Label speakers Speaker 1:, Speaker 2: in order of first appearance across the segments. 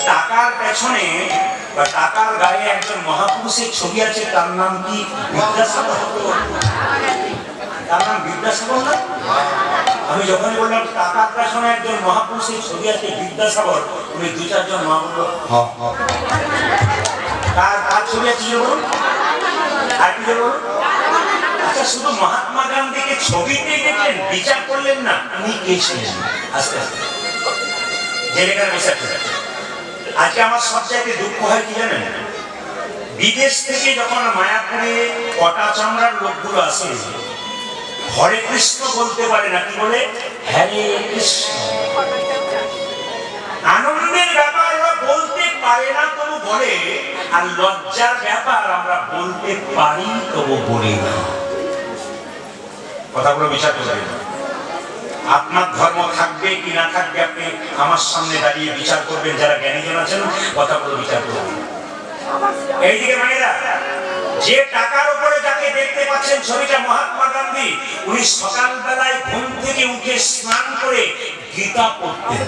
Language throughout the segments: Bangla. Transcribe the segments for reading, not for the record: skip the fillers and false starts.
Speaker 1: টাকার পেছনে বা টাকার গায়ে একজন মহাপুরুষের ছবি আছে, তার নাম কি? বিদ্যাসাগর। তার নাম বিদ্যাসাগর না? আমি যখনই বললাম টাকার পেছনে একজন মহাপুরুষের ছবি আছে বিদ্যাসাগর, উনি দু চারজন মা বলল কার ছবি আছে বলুন, আর কি বলুন? আচ্ছা, শুধু মহাত্মা গান্ধীকে ছবিতে দেখলেন, বিচার করলেন না উনি কে ছিলেন? আস্তে আস্তে জেলেখানে বসে আছে। আজকে আমার সবচাইতে দুঃখ হয় কি জানেন, বিদেশ থেকে যখন মায়াপুরে কটা চামড়ার লোকগুলো আসে, হরে কৃষ্ণ বলতে পারে না, কি বলে? হরে কৃষ্ণ। আনন্দের ব্যাপার ওরা বলতে পারে না তবু বলে, আর লজ্জার ব্যাপার আমরা বলতে পারি তবু বলি না। কথাগুলো বিচার করবেন। আপনার ধর্ম থাকবে কি না থাকবে আপনি আমার সামনে দাঁড়িয়ে বিচার করবেন, যারা জ্ঞানীজন আছেন কথাগুলো বিচার করবেন। এইদিকে মায়েরা, যে টাকার উপরে যাকে দেখতে পাচ্ছেন ছবিটা মহাত্মা গান্ধী, উনি সকালবেলায় ঘুম থেকে উঠে স্নান করে গীতা পড়তেন।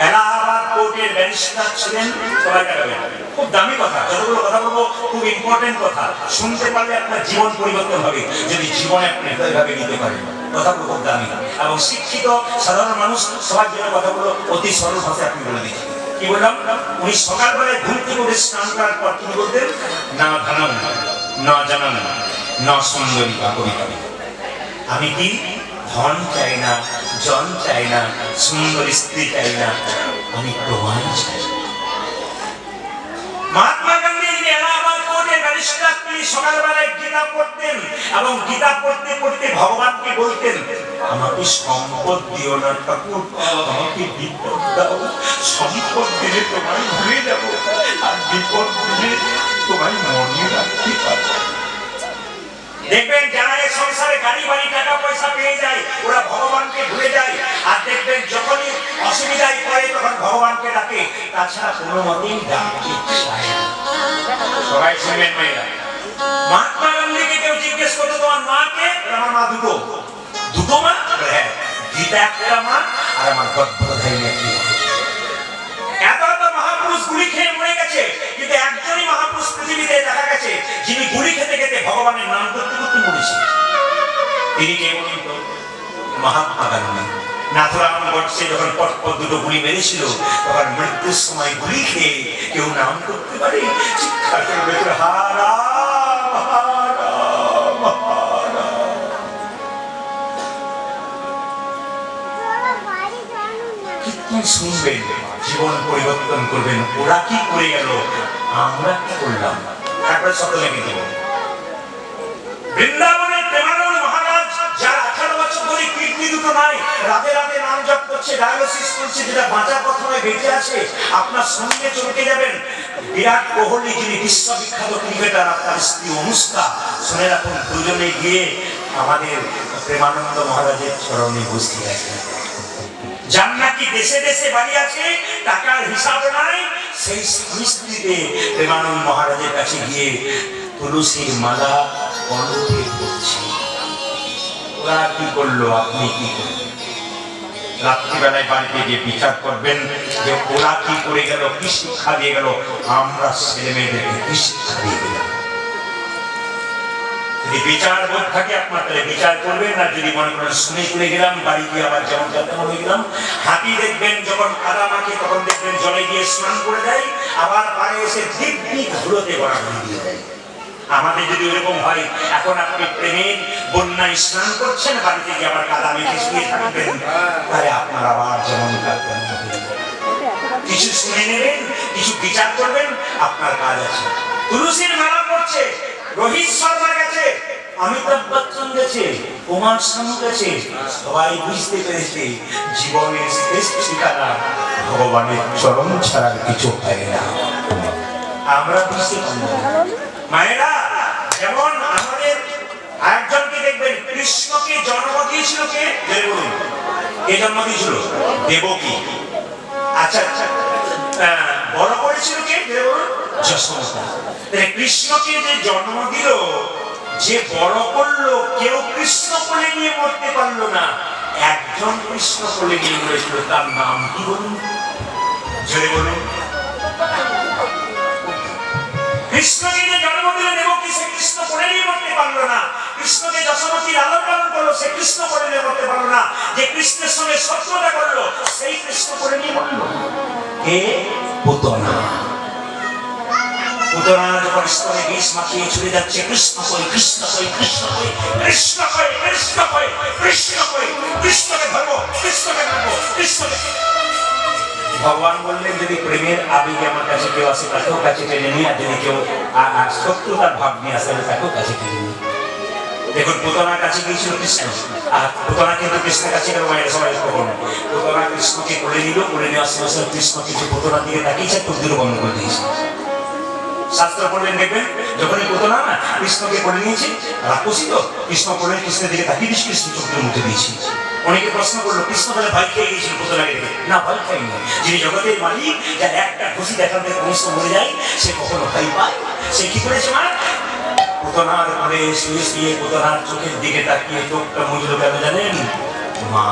Speaker 1: এলাহাবাদ কোর্টের ব্যারিস্টার ছিলেন, সবাই জানাবেন। খুব দামি কথা, যতগুলো কথা বলবো খুব ইম্পর্টেন্ট কথা, শুনতে পারলে আপনার জীবন পরিবর্তন হবে যদি জীবনে আপনি এভাবে নিতে পারেন। কথাগুলো খুব দামি, এবং শিক্ষিত সাধারণ মানুষ সবার জন্য কথাগুলো অতি সরল ভাষায় আপনি বলে দিচ্ছেন। কি বললাম? উনি সকালবেলায় ঘুম থেকে উঠে স্নান করার পর তিনি বলতেন, না ধনম না জানান না সুন্দরী বা কবিতা, আমি কি ধন চাই না, জন চাই না, সুন্দর স্ত্রী চাই না, আমি প্রমাণ চাই। মহাত্মা গান্ধী এলাহাবাদ কোর্টের ব্যারিস্টার, তিনি সকালবেলায় গীতা পড়তেন এবং গীতা পড়তে পড়তে ভগবানকে বলতেন, আমাকে সম্পদ দিও না ঠাকুর, আমাকে বিপদ দাও। সম্পদ দিলে তোমায় ভুলে যাব, আর বিপদ দিলে তোমায় মনে রাখতে পারবো। দেখবেন যারা এই সংসারে গাড়ি বাড়ি টাকা পয়সা পেয়ে যায় ওরা ভগবানকে ভুলে যায়, আর দেখবেন যখনই অসুবিধায় পড়ে তখন ভগবানকে ডাকে, তাছাড়া কোনো মতেই ডাকতে চায় না। সবাই শুনবেন মেয়েরা, মহাত্মা গান্ধীকে কেউ জিজ্ঞেস করতো তোমার মা কে? আমার মা দুটো। দুটো মা? হ্যাঁ, গীতা একটা মা আর আমার গর্ভধারী একটি মা। এত এত মহাপুরুষ গুলি খেয়ে মরে গেছে, কিন্তু একজনই মহাপুরুষ পৃথিবীতে দেখা গেছে যিনি গুলি খেতে খেতে ভগবানের নাম করতে করতে মরেছে। তিনি কে বলুন তো? মহাত্মা গান্ধী। নাথুরাম গডসে যখন পরপর দুটো গুলি মেরেছিল, তখন মৃত্যুর সময় গুলি খেয়ে কেউ নাম করতে পারে? চিৎকার করবে হারা শুনবেন, জীবন পরিবর্তন করবেন। ওরা কি করে গেল, আমরা কি করলাম? একবার সকলে মিলে বৃন্দাবনের প্রেমানন্দ মহারাজ, যার 18 বছর ধরে কিডনি দুটো নাই, রাতে রাতে নাম জপ করছে, ডায়ালিসিস করছে, যেটা বাঁচার কথা নয়, বেঁচে আছে। আপনার সঙ্গে চমকে যাবেন, বিরাট কোহলি যিনি বিশ্ববিখ্যাত ক্রিকেটার, আপনার স্ত্রী অনুষ্কা, শুনে রাখুন, দুজনে গিয়ে আমাদের প্রেমানন্দ মহারাজের চরণে বসতে আছে। যার নাকি দেশে দেশে বাড়ি আছে, টাকার হিসাব নাই, সেই স্বামী স্ত্রীতে প্রেমানন্দ মহারাজের কাছে গিয়ে তুলসীর মালা কণ্ঠে পড়ছে। ওরা কি করলো, আপনি কি করলেন? রাত্রিবেলায় বাড়িতে গিয়ে বিচার করবেন যে ওরা কি করে গেল, কি শিক্ষা দিয়ে গেল, আমরা ছেলে মেয়েদেরকে কি শিক্ষা দিয়ে গেলাম। যদি বিচার বোধ থাকে আপনার, তাহলে বিচার করবেন। না যদি মনে করেন শুনে চলে গেলাম, বাড়ি গিয়ে আবার যেমন তেমন হয়ে গেলাম। হাতি দেখবেন যখন কাদা মাখে তখন দেখবেন জলে গিয়ে স্নান করে দেয়, আবার পারে এসে দিব্যি ধুলোতে গড়াগড়ি দিয়ে দেয়। আমাদের যদি এরকম হয়, এখন আপনি প্রেমের বন্যায় স্নান করছেন, বাড়িতে গিয়ে আবার কাদা মেখে শুয়ে থাকবেন, তাহলে আপনার আবার যেমন তেমন হয়ে যাবে। কিছু শুনে নেবেন, কিছু বিচার করবেন, আপনার কাজ আছে। তুলসীর মালা পড়ছে, অমিতাভ বচ্চন গেছে, কুমার শানু গেছে, সবাই বুঝতে পেরেছে জীবনের শ্রেষ্ঠ ঠিকানা ভগবানের চরণ ছাড়া কিছু হয় না। আমরা বুঝতে পারি না। মায়েরা, যেমন আমাদের আরেকজনকে দেখবেন, কৃষ্ণকে জন্ম দিয়েছিল কে? বলুন, কে জন্ম দিয়েছিল? দেবকী। আচ্ছা আচ্ছা, বড় করেছিল কে? বলুন, যশোদা। কৃষ্ণকে যে জন্ম দিল, যে বড় করলো, কেউ কৃষ্ণ কোলে নিয়ে মরতে পারলো না, একজন কৃষ্ণ কোলে নিয়ে মরেছিল। তার নাম কি বলুন? জোরে বলুন। কৃষ্ণকে যে জন্ম দিল দেবকী, সে কৃষ্ণ কোলে নিয়ে মরতে পারলো না। কৃষ্ণকে যশোমতী লালন পালন করলো, সে কৃষ্ণ কোলে নিয়ে মরতে পারলো না। যে কৃষ্ণের সঙ্গে শত্রুতা করলো, সেই কৃষ্ণ কোলে নিয়ে মরলো। কে? পুতনা। পুতনা যখন স্তনে বিষ মাখিয়ে ছুটে যাচ্ছে, কৃষ্ণ কই, কৃষ্ণ কই, কৃষ্ণ কই, কৃষ্ণ কই, কৃষ্ণ কই, কৃষ্ণ কই, কৃষ্ণকে ধরবো, কৃষ্ণকে ধরবো, কৃষ্ণকে। ভগবান বললেন, যদি প্রেমের আবেগে আমার কাছে কেউ আসে, তাকেও কাছে টেনে নিই, আর যদি কেউ শত্রুতার ভাব নিয়ে আসে, তাকেও কাছে টেনে নিই। দেখুন, পুতনার কাছে গিয়েছিল কৃষ্ণ, আর পুতনা কিন্তু কৃষ্ণের কাছে গেল। মায়ের সবাই খবর না, পুতনা কৃষ্ণকে কোলে নিল, কোলে নেওয়ার সময় কৃষ্ণ কিছু পুতনার দিকে তাকিয়েছে, তকদির বন্ধ করে দিয়েছে। শাস্ত্র পড়লেন, দেখবেন যখনই পুতনা না কৃষ্ণকে কোলে নিয়েছে, রাক্ষসী তো, কৃষ্ণ কোলে কৃষ্ণের দিকে তাকিয়ে দিয়েছে, কৃষ্ণ চোখের মুখে দিয়েছে। অনেকে প্রশ্ন করলো, কৃষ্ণ তাহলে ভয় খেয়ে গিয়েছিল পুতনাকে দেখে? না, ভয় খাইনি। যিনি জগতের মালিক, যার একটা খুশি দেখার থেকে কৃষ্ণ মরে যায়, সে কখনো ভয় পায়? সে কি করেছে? মা পুতনার ঘরে শুয়ে শুয়ে পুতনার চোখের দিকে তাকিয়ে চোখটা মুজলো কেন জানেন? মা,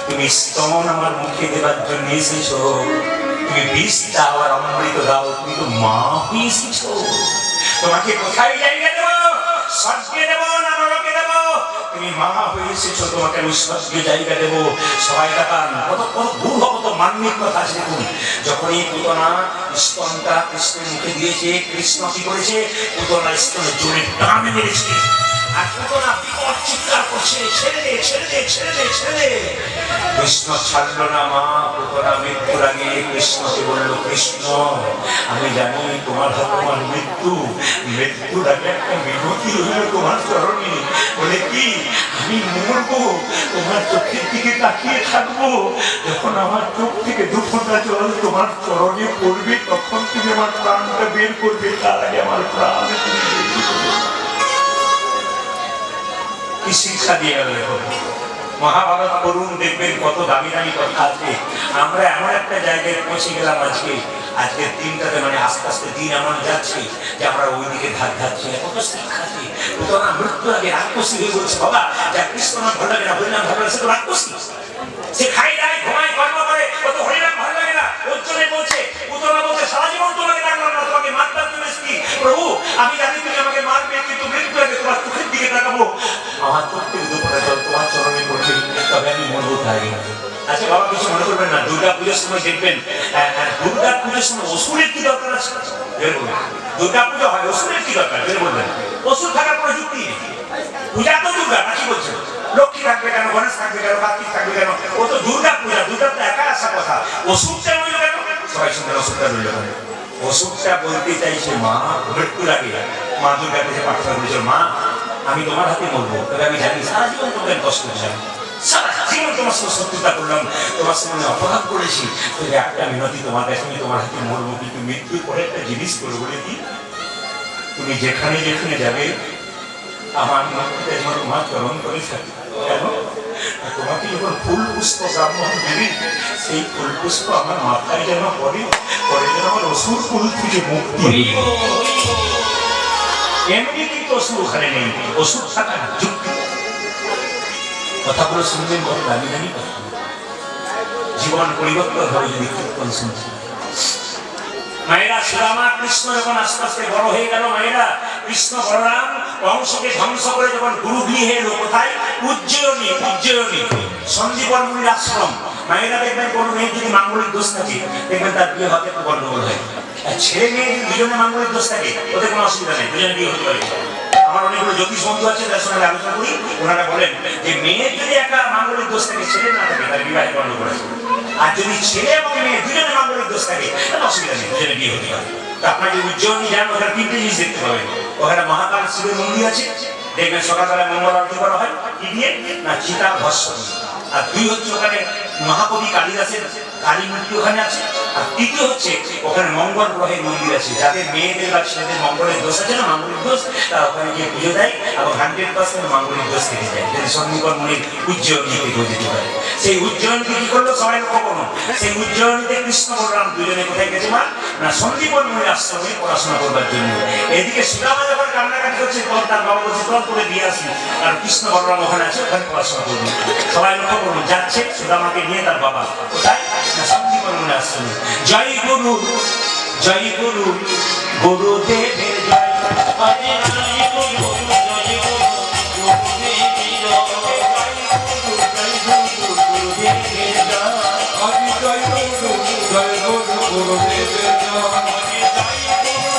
Speaker 1: তুমি স্তন আমার মুখে দেবার জন্য এসেছো, তুমি বিষ দাও আর অমৃত দাও, তুমি তো মা হয়ে এসেছো। তোমাকে কোথায় জায়গা দেবো? স্বর্গে দেবো না নরকে দেবো? তুমি মা হয়ে এসেছো, তোমাকে আমি স্বর্গে জায়গা দেবো। সবাই তাকান, কত কত দুর্ভ, কত মান্বিক কথা আছে। দেখুন, যখনই পুতনা স্তনটা কৃষ্ণের মুখে দিয়েছে, কৃষ্ণ কি করেছে? পুতনা স্তনে জোরে টানে মেরেছে, আর পুতনা বিকট চিৎকার করছে, ছেড়ে দে, ছেড়ে দে, ছেড়ে দে, ছেড়ে দে। কৃষ্ণ ছাড়লো না। মা পুতনা মৃত্যুর আগে কৃষ্ণকে বলল, কৃষ্ণ, আমি জানি তোমার হাতে তোমার মৃত্যু, মৃত্যুর আগে একটা বিভূতি হইল তোমার চরণে। বলে কি? আমি মরবো, তোমার চোখের দিকে তাকিয়ে থাকবো, যখন আমার চোখ থেকে দুফোঁটা জল তোমার চরণে পড়বে, তখন তুমি আমার প্রাণটা বের করবে, তার আগে আমার প্রাণ তুমি বের করবে। কি শিক্ষা দিয়ে গেল! মহাভারত পড়ুন, দেখবেন কত দামি দামি কথা আছে। আমরা এমন একটা জায়গায় পৌঁছে গেলাম আজকে, আজকের দিনটাতে, মানে আস্তে আস্তে দিন এমন যাচ্ছে যে আমরা ওই দিকে ধার ধাচ্ছি। কত শিক্ষা আছে! পুতনা মৃত্যুর আগে রাক্ষসী হয়ে বলছে, বাবা, যা কৃষ্ণ নাম ভালো লাগে না, হরিনাম ভালো লাগে, সে তো রাক্ষসী। সে খাই দায়, ঘুমায়, কর্ম করে, কত হরিনাম ভালো লাগে না, ওর জন্য বলছে। পুতনা বলছে, সারা জীবন তোমাকে ডাকলাম না, তোমাকে মারতাম তুমি কি? প্রভু, আমি জানি তুমি আমাকে মারবে, কিন্তু মৃত্যু আগে তোমার চোখের দিকে তাকাবো, আমার চোখ থেকে দুপুরে জল তোমার চরণে পড়বে, তবে আমি মরবো তাই। আচ্ছা বাবা, কিছু মনে করবেন না, দুর্গা পুজোর সময় দেখবেন, দুর্গা পুজোর সময় অসুরের কি দরকার আছে? দুর্গা পুজো হয়, অসুরের কি দরকার? বলবেন, অসুর থাকার কোনো যুক্তি নেই। পূজা তো দুর্গা, নাকি বলছে? লক্ষ্মী থাকবে কেন, গণেশ থাকবে কেন, কার্তিক থাকবে কেন? ও তো দুর্গা পূজা, দুর্গা তো একা আসা কথা। অসুরটা রইল কেন? সবাই শুনলেন, অসুরটা রইল কেন? অসুরটা বলতে চাইছে, মা মৃত্যুর আগে মা দুর্গার কাছে প্রার্থনা করেছিল, মা, আমি তোমার হাতে মরবো, তবে আমি জানি সারা জীবন তোমাকে কষ্ট দিলাম, সারা জীবন তোমার সঙ্গে শত্রুতা করলাম, তোমার সঙ্গে অপরাধ করেছি, তবে একটা মিনতি তোমার কাছে, আমি তোমার হাতে মরবো, কিন্তু মৃত্যুর পরে একটা জিনিস করবো। বলে কি? তুমি যেখানে যেখানে যাবে, আমার মৃত্যুতে যেন তোমার চরণ করে থাকি। কেন? তোমাকে যখন ফুল পুষ্প ব্রাহ্মণ দেবে, সেই ফুল পুষ্প আমার মাথায় যেন পড়ে, পরে যেন আমার অসুর ফুল থেকে মুক্তি। এমনি কিন্তু অসুর ওখানে নেই, অসুর থাকার যুক্তি। কথাগুলো শুনবেন, বড় দামি দামি কথা, জীবন পরিবর্তন হবে যদি কীর্তন শুনছি। মায়েরা, সুদামা কৃষ্ণ যখন আস্তে আস্তে বড় হয়ে গেল, মায়েরা, কৃষ্ণ বলরাম কংসকে ধ্বংস করে যখন গুরু গৃহে এলো, কোথায়? উজ্জয়িনী। উজ্জয়িনী সন্দীপন মুনির আশ্রম। মায়েরা দেখবেন, কোনো মেয়ের যদি মাঙ্গলিক দোষ থাকে, দেখবেন তার বিয়ে হতে একটু গন্ডগোল হয়। ছেলে মেয়ে যদি দুজনে মাঙ্গলিক দোষ থাকে, ওদের কোনো অসুবিধা নেই, দুজনে বিয়ে হতে পারে। আমার অনেকগুলো জ্যোতিষ বন্ধু আছে, তার সঙ্গে আলোচনা করি, ওনারা বলেন যে মেয়ের যদি একটা মাঙ্গলিক দোষ থাকে, ছেলে না থাকে, তার বিবাহে গন্ডগোল আছে। আর যদি ছেলে এবং মেয়ে দুজনে মাঙ্গলিক দোষ থাকে, তাহলে অসুবিধা নেই, দুজনে বিয়ে হতে পারে। আপনাকে উজ্জয়নী যান, ওখানে 3টে জিনিস দেখতে পাবেন। ওখানে মহাকাল শিবের মন্দির আছে, দেখবেন সকালবেলা মঙ্গল আরতি করা হয় কি দিয়ে না, চিতা ভস্ম। আর 2 হচ্ছে ওখানে মহাকবি কালিদাসের কালী মূর্তি ওখানে আছে। আর 3য় হচ্ছে ওখানে মঙ্গল গ্রহের মন্দির আছে, যাদের মেয়েদের বা ছেলেদের মঙ্গলের দোষ আছে না, মাঙ্গলিক দোষ, তারা ওখানে গিয়ে পুজো দেয় এবং 100% মাঙ্গলিক দোষ কেটে যায়, যদি সন্নিকট মনির উজ্জয়িনীতে হয়ে যেতে পারে। সেই উজ্জয়িনীতে কি করলো সবাই লক্ষ্য করুন, সেই উজ্জয়িনীতে কৃষ্ণ বলরাম দুজনে কোথায় গেছে মা না, সন্দীপন মনির আশ্রমে পড়াশোনা করবার জন্য। এদিকে সুদামা যখন কান্নাকাটি করছে, তখন তার বাবা বলছে তখন করে দিয়ে আসি, আর কৃষ্ণ বলরাম ওখানে আছে, ওখানে পড়াশোনা করবে। সবাই লক্ষ্য করুন, যাচ্ছে সুদামাকে নিয়ে তার বাবা কোথায় না, সন্দীপন মনির আশ্রমে। জয় গুরু, জয় গুরু, গুরুদেবের জয়।
Speaker 2: হরে জয় গুরু, জয় গুরু, গুরুদেবের জয়।
Speaker 1: গুরুদেবের জয়।
Speaker 3: হরি জয় গুরু, জয় গুরু, গুরুদেবের জয়।